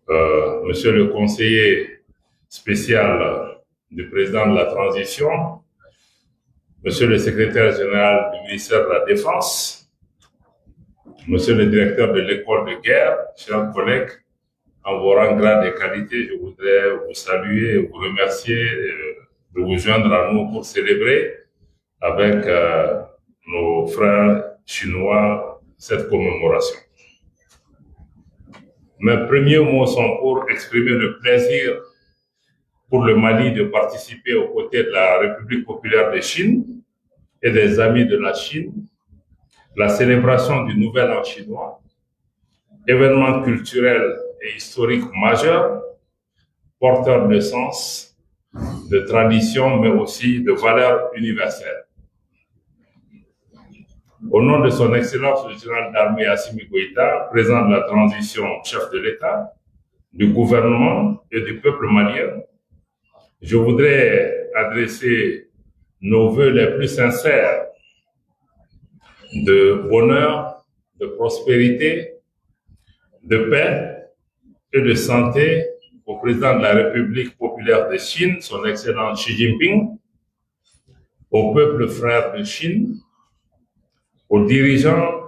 Monsieur le conseiller spécial du président de la transition, Monsieur le secrétaire général du ministère de la Défense, Monsieur le directeur de l'école de guerre, chers collègues, en vos rangs, grades et qualités, je voudrais vous saluer et vous remercier de vous joindre à nous pour célébrer avec nos frères chinois cette commémoration. Mes premiers mots sont pour exprimer le plaisir pour le Mali de participer aux côtés de la République populaire de Chine et des amis de la Chine, la célébration du Nouvel An chinois, événement culturel et historique majeur, porteur de sens, de tradition, mais aussi de valeurs universelles. Au nom de son Excellence le général d'armée Assimi Goïta, président de la transition, chef de l'État, du gouvernement et du peuple malien, je voudrais adresser nos vœux les plus sincères de bonheur, de prospérité, de paix et de santé au président de la République populaire de Chine, son Excellence Xi Jinping, au peuple frère de Chine, aux dirigeants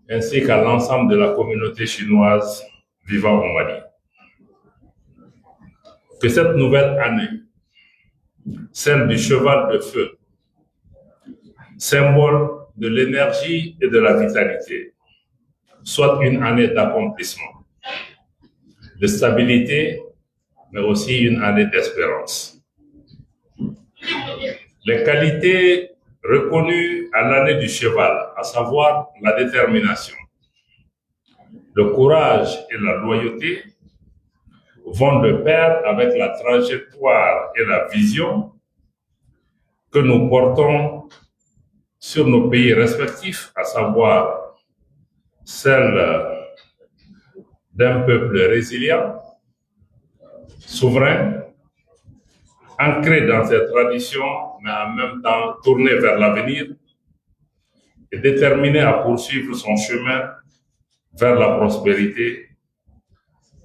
ainsi qu'à l'ensemble de la communauté chinoise vivant au Mali. Que cette nouvelle année, celle du cheval de feu, symbole de l'énergie et de la vitalité, soit une année d'accomplissement, de stabilité, mais aussi une année d'espérance. Les qualités reconnues à l'année du cheval, à savoir la détermination, le courage et la loyauté, vont de pair avec la trajectoire et la vision que nous portons sur nos pays respectifs, à savoir celle d'un peuple résilient, souverain, ancré dans ses traditions, mais en même temps tourné vers l'avenir et déterminé à poursuivre son chemin vers la prospérité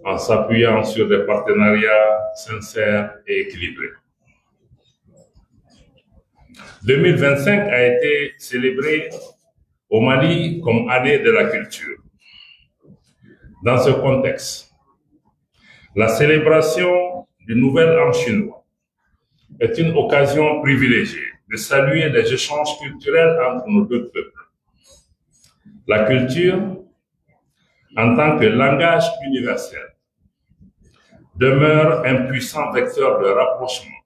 en s'appuyant sur des partenariats sincères et équilibrés. 2025 a été célébré au Mali comme année de la culture. Dans ce contexte, la célébration du Nouvel An chinois est une occasion privilégiée de saluer les échanges culturels entre nos deux peuples. La culture, en tant que langage universel, demeure un puissant vecteur de rapprochement,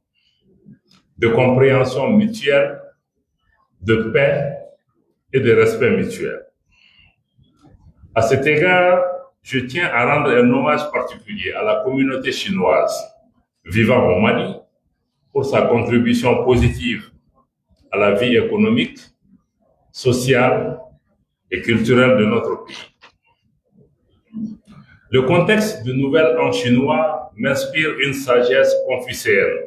de compréhension mutuelle, de paix et de respect mutuel. À cet égard, je tiens à rendre un hommage particulier à la communauté chinoise vivant au Mali pour sa contribution positive à la vie économique, sociale et culturelle de notre pays. Le contexte du Nouvel An chinois m'inspire une sagesse confucéenne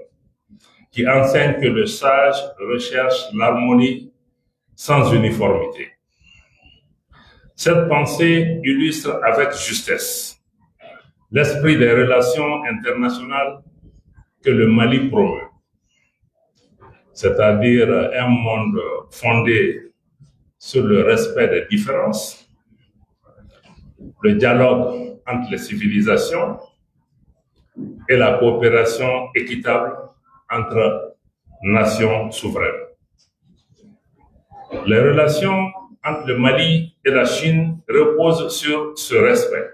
qui enseigne que le sage recherche l'harmonie sans uniformité. Cette pensée illustre avec justesse l'esprit des relations internationales que le Mali promeut, c'est-à-dire un monde fondé sur le respect des différences, le dialogue entre les civilisations et la coopération équitable entre nations souveraines. Les relations entre le Mali et la Chine reposent sur ce respect,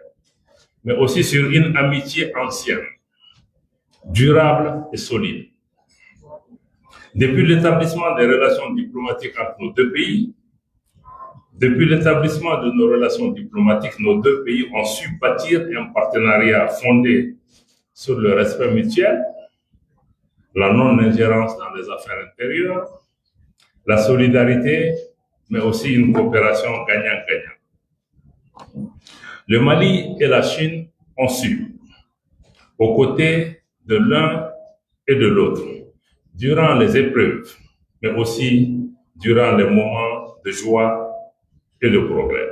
mais aussi sur une amitié ancienne, durable et solide. Depuis l'établissement des relations diplomatiques entre nos deux pays, depuis l'établissement de nos relations diplomatiques, nos deux pays ont su bâtir un partenariat fondé sur le respect mutuel, la non-ingérence dans les affaires intérieures, la solidarité, mais aussi une coopération gagnant-gagnant. Le Mali et la Chine ont su, aux côtés de l'un et de l'autre, durant les épreuves, mais aussi durant les moments de joie et de progrès.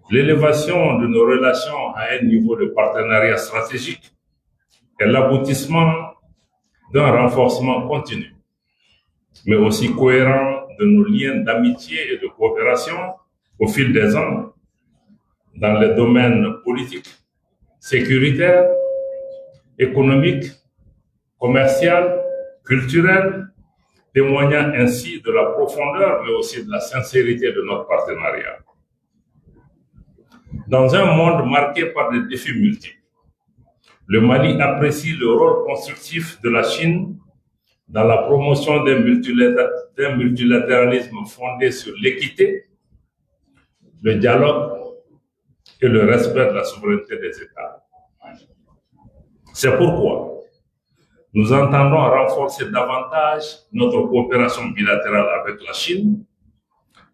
L'élévation de nos relations à un niveau de partenariat stratégique est l'aboutissement d'un renforcement continu, mais aussi cohérent de nos liens d'amitié et de coopération au fil des ans dans les domaines politiques, sécuritaires, économiques, commercial, culturel, témoignant ainsi de la profondeur mais aussi de la sincérité de notre partenariat. Dans un monde marqué par des défis multiples, le Mali apprécie le rôle constructif de la Chine dans la promotion d'un multilatéralisme fondé sur l'équité, le dialogue et le respect de la souveraineté des États. C'est pourquoi nous entendons renforcer davantage notre coopération bilatérale avec la Chine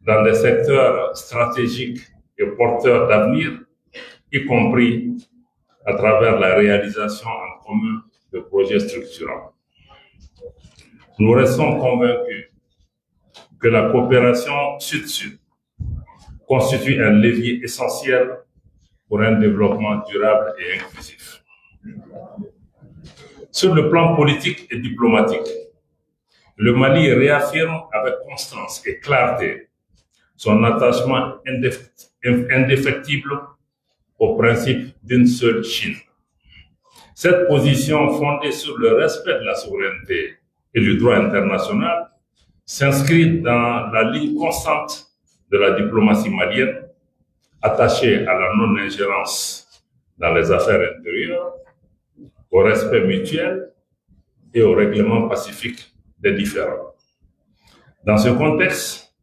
dans des secteurs stratégiques et porteurs d'avenir, y compris à travers la réalisation en commun de projets structurants. Nous restons convaincus que la coopération Sud-Sud constitue un levier essentiel pour un développement durable et inclusif. Sur le plan politique et diplomatique, le Mali réaffirme avec constance et clarté son attachement indéfectible au principe d'une seule Chine. Cette position fondée sur le respect de la souveraineté et du droit international s'inscrit dans la ligne constante de la diplomatie malienne, attachée à la non-ingérence dans les affaires intérieures, au respect mutuel et au règlement pacifique des différends. Dans ce contexte,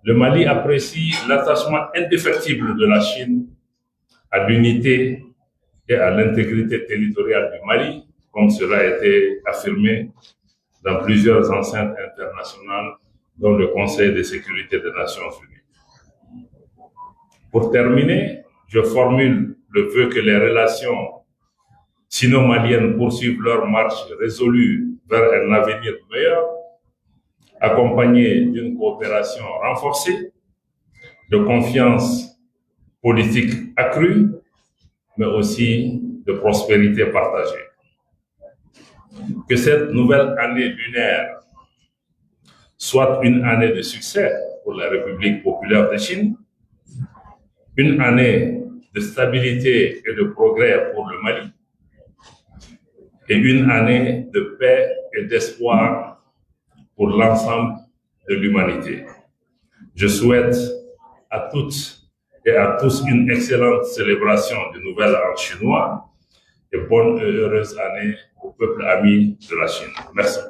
le Mali apprécie l'attachement indéfectible de la Chine à l'unité et à l'intégrité territoriale du Mali, comme cela a été affirmé dans plusieurs enceintes internationales, dont le Conseil de sécurité des Nations Unies. Pour terminer, je formule le vœu que les relations sino-maliennes poursuivent leur marche résolue vers un avenir meilleur, accompagnée d'une coopération renforcée, de confiance politique accrue, mais aussi de prospérité partagée. Que cette nouvelle année lunaire soit une année de succès pour la République populaire de Chine, une année de stabilité et de progrès pour le Mali, et une année de paix et d'espoir pour l'ensemble de l'humanité. Je souhaite à toutes et à tous une excellente célébration du Nouvel An chinois et bonne et heureuse année au peuple ami de la Chine. Merci.